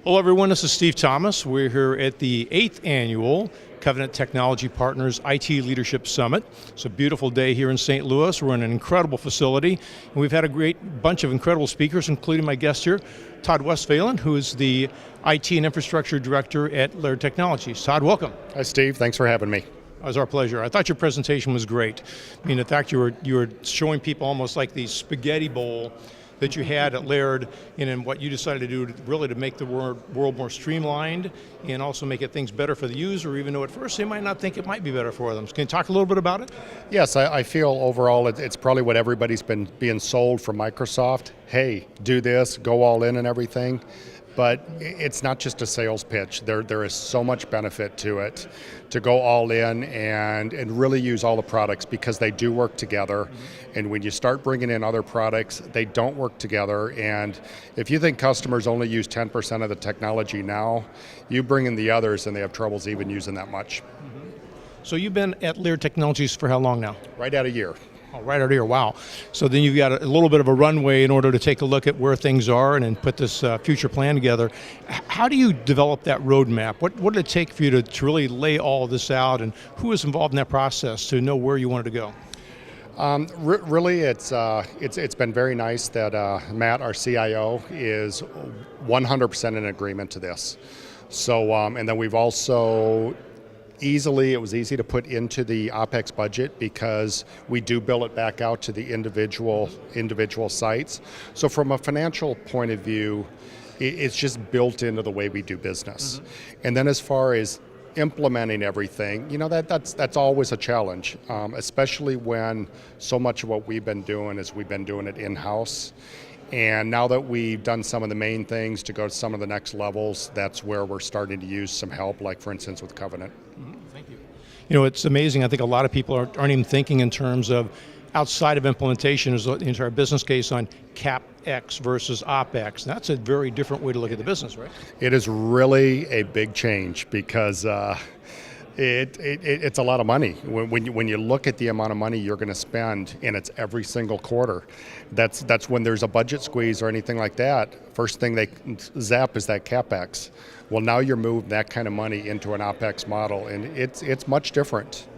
Hello everyone, this is Steve Thomas. We're here at the 8th annual Covenant Technology Partners IT Leadership Summit. It's a beautiful day here in St. Louis. We're in an incredible facility, and we've had a great bunch of incredible speakers, including my guest here, Todd Westphalen, who is the IT and Infrastructure Director at Laird Technologies. Todd, welcome. Hi Steve, thanks for having me. It was our pleasure. I thought your presentation was great. I mean, in fact, you were showing people almost like the spaghetti bowl that you had at Laird, and in what you decided to do really to make the world more streamlined and also make things better for the user, even though at first they might not think it might be better for them. Can you talk a little bit about it? Yes, I feel overall it's probably what everybody's been being sold from Microsoft. Hey, do this, go all in and everything. But it's not just a sales pitch. There is so much benefit to it, to go all in and really use all the products because they do work together. Mm-hmm. And when you start bringing in other products, they don't work together. And if you think customers only use 10% of the technology now, you bring in the others and they have troubles even using that much. Mm-hmm. So you've been at Laird Technologies for how long now? Right at a year. Oh, right out here, wow. So then you've got a little bit of a runway in order to take a look at where things are and put this future plan together. How do you develop that roadmap? What did it take for you to really lay all of this out, and who was involved in that process to know where you wanted to go? Really, it's been very nice that Matt, our CIO, is 100% in agreement to this. So, and then we've also it was easy to put into the OpEx budget because we do bill it back out to the individual sites. So from a financial point of view, it's just built into the way we do business. Mm-hmm. And then as far as implementing everything, that's always a challenge, especially when so much of what we've been doing it in-house. And now that we've done some of the main things to go to some of the next levels, that's where we're starting to use some help, like for instance with Covenant. Mm-hmm. Thank you. You know, it's amazing. I think a lot of people aren't even thinking in terms of outside of implementation is the entire business case on CapX versus OpEx. That's a very different way to look at the business, right? It is really a big change because it's a lot of money. When you look at the amount of money you're going to spend, and it's every single quarter, that's when there's a budget squeeze or anything like that. First thing they zap is that CapEx. Well, now you're moving that kind of money into an OpEx model, and it's much different.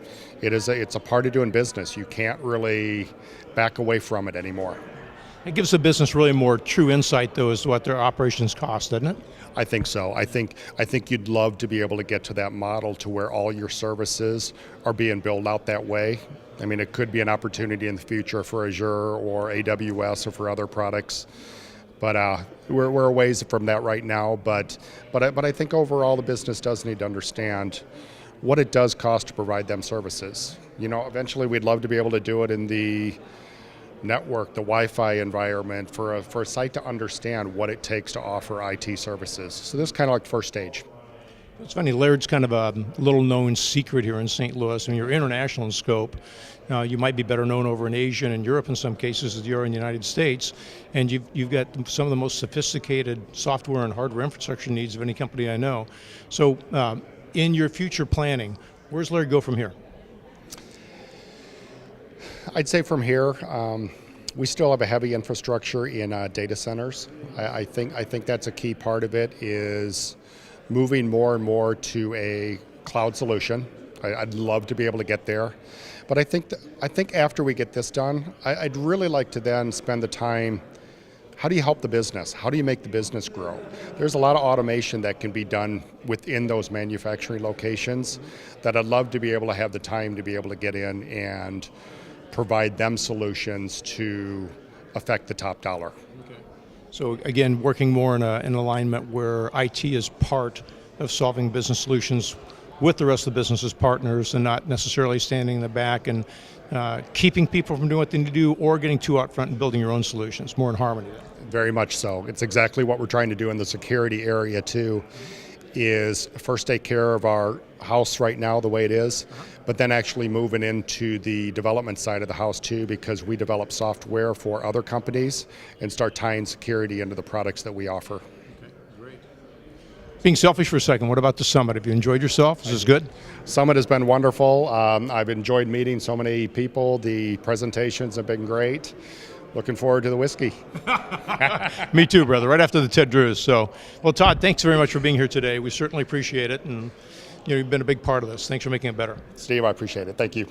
It's a part of doing business. You can't really back away from it anymore. It gives the business really more true insight, though, as to what their operations cost, doesn't it? I think so. I think you'd love to be able to get to that model to where all your services are being built out that way. I mean, it could be an opportunity in the future for Azure or AWS or for other products. But we're a ways from that right now. But I think overall the business does need to understand what it does cost to provide them services. Eventually we'd love to be able to do it in the network, the Wi-Fi environment, for a site to understand what it takes to offer IT services. So this is kind of like the first stage. It's funny, Laird's kind of a little known secret here in St. Louis. I mean, you're international in scope. You might be better known over in Asia and in Europe in some cases as you are in the United States. And you've got some of the most sophisticated software and hardware infrastructure needs of any company I know. So in your future planning, where's Laird go from here? I'd say from here, we still have a heavy infrastructure in data centers. I think that's a key part of it, is moving more and more to a cloud solution. I'd love to be able to get there, but I think after we get this done, I'd really like to then spend the time. How do you help the business? How do you make the business grow? There's a lot of automation that can be done within those manufacturing locations that I'd love to be able to have the time to be able to get in and provide them solutions to affect the top dollar. Okay. So again, working more in an alignment where IT is part of solving business solutions with the rest of the business as partners, and not necessarily standing in the back and keeping people from doing what they need to do or getting too out front and building your own solutions, more in harmony. Very much so. It's exactly what we're trying to do in the security area too, is first take care of our house right now the way it is, but then actually moving into the development side of the house too, because we develop software for other companies and start tying security into the products that we offer. Okay, great. Being selfish for a second, what about the summit? Have you enjoyed yourself? Is this good? Summit has been wonderful. I've enjoyed meeting so many people. The presentations have been great. Looking forward to the whiskey. Me too, brother. Right after the Ted Drews. So, well, Todd, thanks very much for being here today. We certainly appreciate it, and you've been a big part of this. Thanks for making it better. Steve, I appreciate it. Thank you.